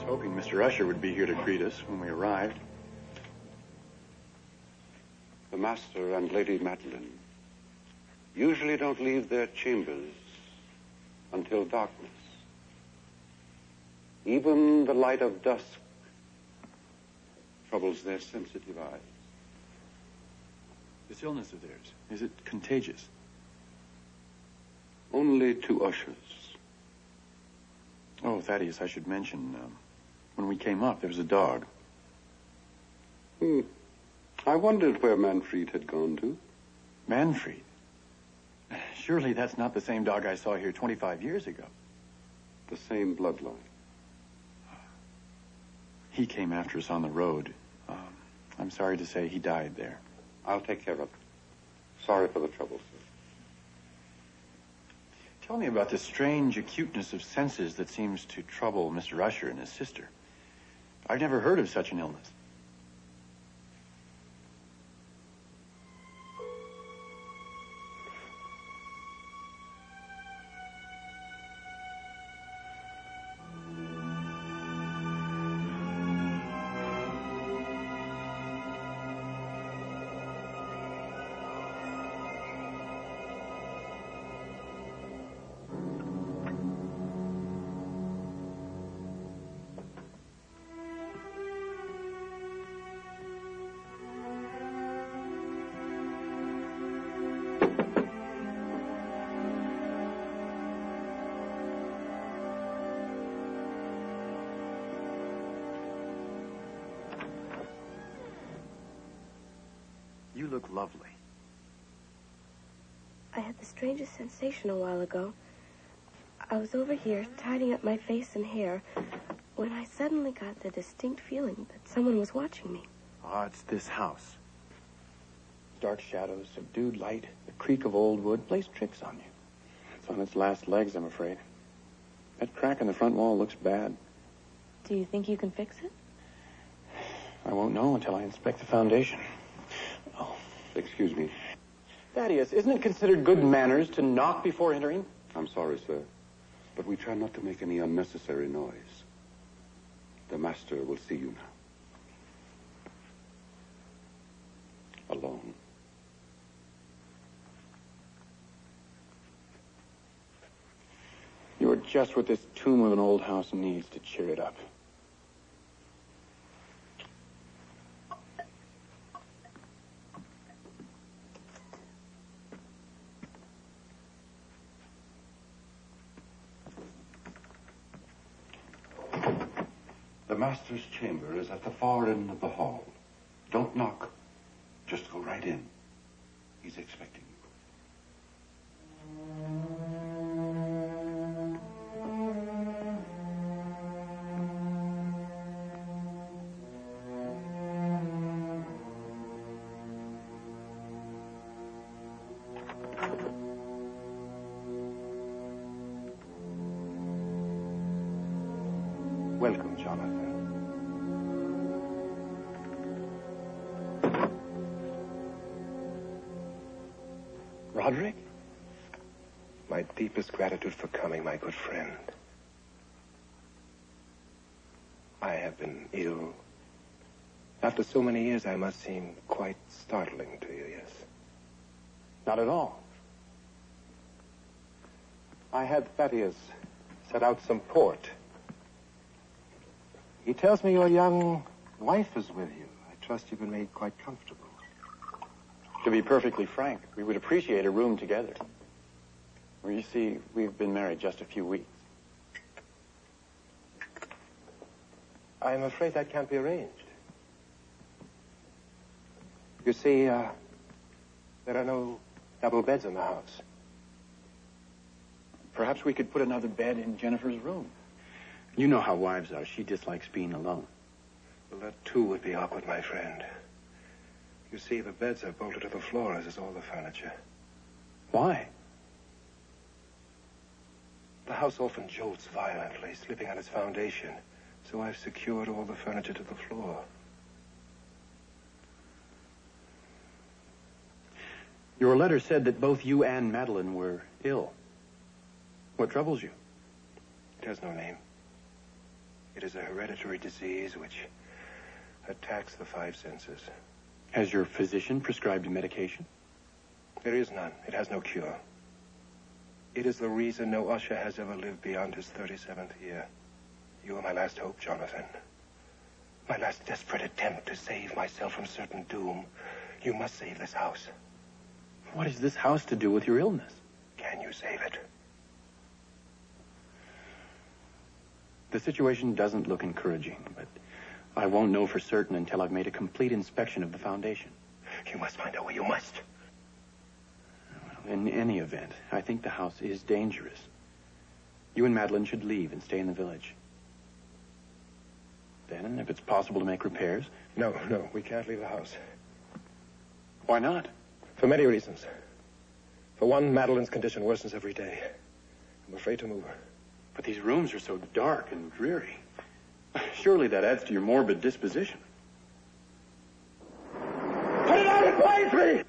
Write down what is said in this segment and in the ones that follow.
hoping Mr. Usher would be here to greet us when we arrived. The Master and Lady Madeline usually don't leave their chambers until darkness. Even the light of dusk troubles their sensitive eyes. This illness of theirs, is it contagious? Only to ushers. Oh, Thaddeus, I should mention, when we came up, there was a dog. I wondered where Manfred had gone to. Manfred? Surely that's not the same dog I saw here 25 years ago. The same bloodline. He came after us on the road. I'm sorry to say he died there. I'll take care of it. Sorry for the trouble, sir. Tell me about the strange acuteness of senses that seems to trouble Mr. Usher and his sister. I've never heard of such an illness. You look lovely. I had the strangest sensation a while ago. I was over here tidying up my face and hair when I suddenly got the distinct feeling that someone was watching me. Ah, it's this house. Dark shadows, subdued light, the creak of old wood plays tricks on you. It's on its last legs, I'm afraid. That crack in the front wall looks bad. Do you think you can fix it? I won't know until I inspect the foundation. Oh, excuse me. Thaddeus, isn't it considered good manners to knock before entering? I'm sorry, sir, but we try not to make any unnecessary noise. The Master will see you now. Alone. You're just what this tomb of an old house needs to cheer it up. The Master's chamber is at the far end of the hall. Don't knock. Just go right in. He's expecting you. Welcome, Jonathan. Roderick? My deepest gratitude for coming, my good friend. I have been ill. After so many years, I must seem quite startling to you, yes? Not at all. I had Thaddeus set out some port. He tells me your young wife is with you. I trust you've been made quite comfortable. To be perfectly frank, we would appreciate a room together. Well, you see, we've been married just a few weeks. I'm afraid that can't be arranged. You see, there are no double beds in the house. Perhaps we could put another bed in Jennifer's room. You know how wives are. She dislikes being alone. Well, that too would be awkward, my friend. You see, the beds are bolted to the floor, as is all the furniture. Why? The house often jolts violently, slipping on its foundation. So I've secured all the furniture to the floor. Your letter said that both you and Madeline were ill. What troubles you? It has no name. It is a hereditary disease which attacks the five senses. Has your physician prescribed medication? There is none. It has no cure. It is the reason no Usher has ever lived beyond his 37th year. You are my last hope, Jonathan. My last desperate attempt to save myself from certain doom. You must save this house. What has this house to do with your illness? Can you save it? The situation doesn't look encouraging, but I won't know for certain until I've made a complete inspection of the foundation. You must find a way. You must. In any event, I think the house is dangerous. You and Madeline should leave and stay in the village. Then, if it's possible to make repairs... No, we can't leave the house. Why not? For many reasons. For one, Madeline's condition worsens every day. I'm afraid to move her. But these rooms are so dark and dreary. Surely that adds to your morbid disposition. Put it out and play me!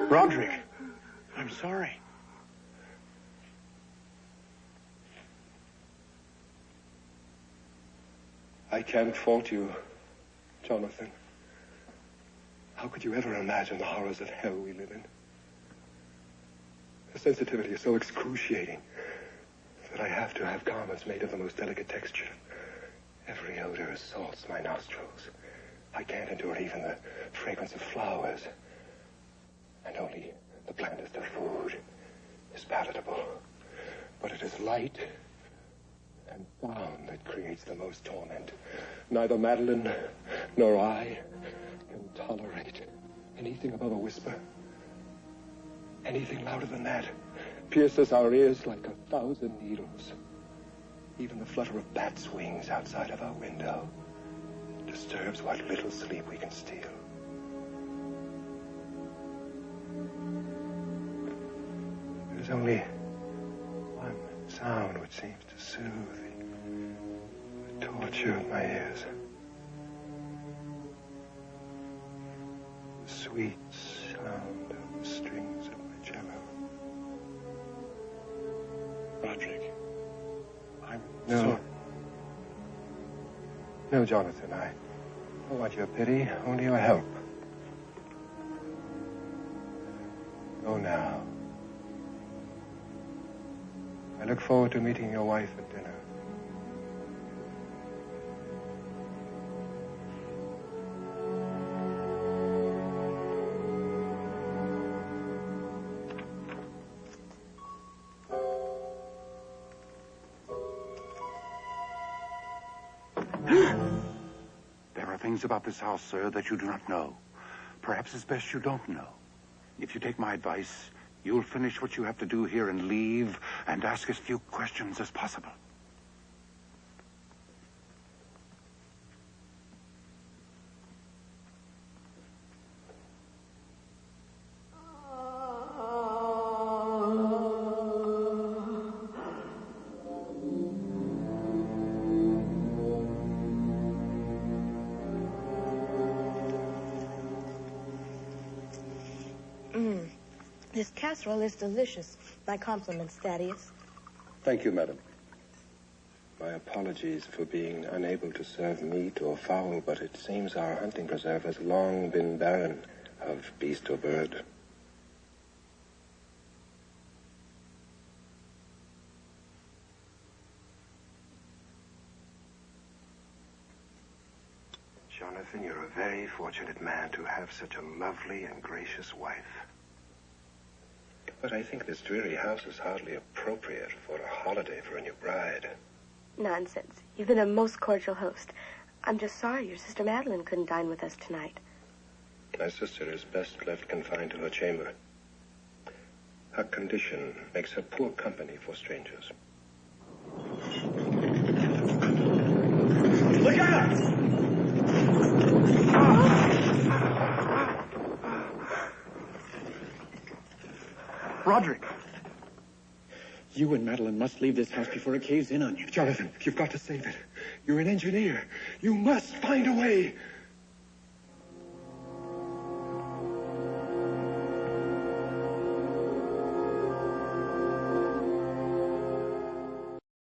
Roderick, I'm sorry. I can't fault you, Jonathan. How could you ever imagine the horrors of hell we live in? The sensitivity is so excruciating that I have to have garments made of the most delicate texture. Every odor assaults my nostrils. I can't endure even the fragrance of flowers. And only the blandest of food is palatable. But it is light and sound that creates the most torment. Neither Madeline nor I can tolerate anything above a whisper. Anything louder than that pierces our ears like 1,000 needles. Even the flutter of bats' wings outside of our window disturbs what little sleep we can steal. There's only one sound which seems to soothe the torture of my ears. The sweet sound of the strings of my cello. Roderick, I'm No. sorry. No, Jonathan, I don't want your pity, only your help. Go now. I look forward to meeting your wife at dinner. There are things about this house, sir, that you do not know. Perhaps it's best you don't know. If you take my advice, you'll finish what you have to do here and leave and ask as few questions as possible. This casserole is delicious. My compliments, Thaddeus. Thank you, madam. My apologies for being unable to serve meat or fowl, but it seems our hunting preserve has long been barren of beast or bird. Jonathan, you're a very fortunate man to have such a lovely and gracious wife. But I think this dreary house is hardly appropriate for a holiday for a new bride. Nonsense. You've been a most cordial host. I'm just sorry your sister Madeline couldn't dine with us tonight. My sister is best left confined to her chamber. Her condition makes her poor company for strangers. Look out! Roderick, you and Madeline must leave this house before it caves in on you. Jonathan, you've got to save it. You're an engineer. You must find a way.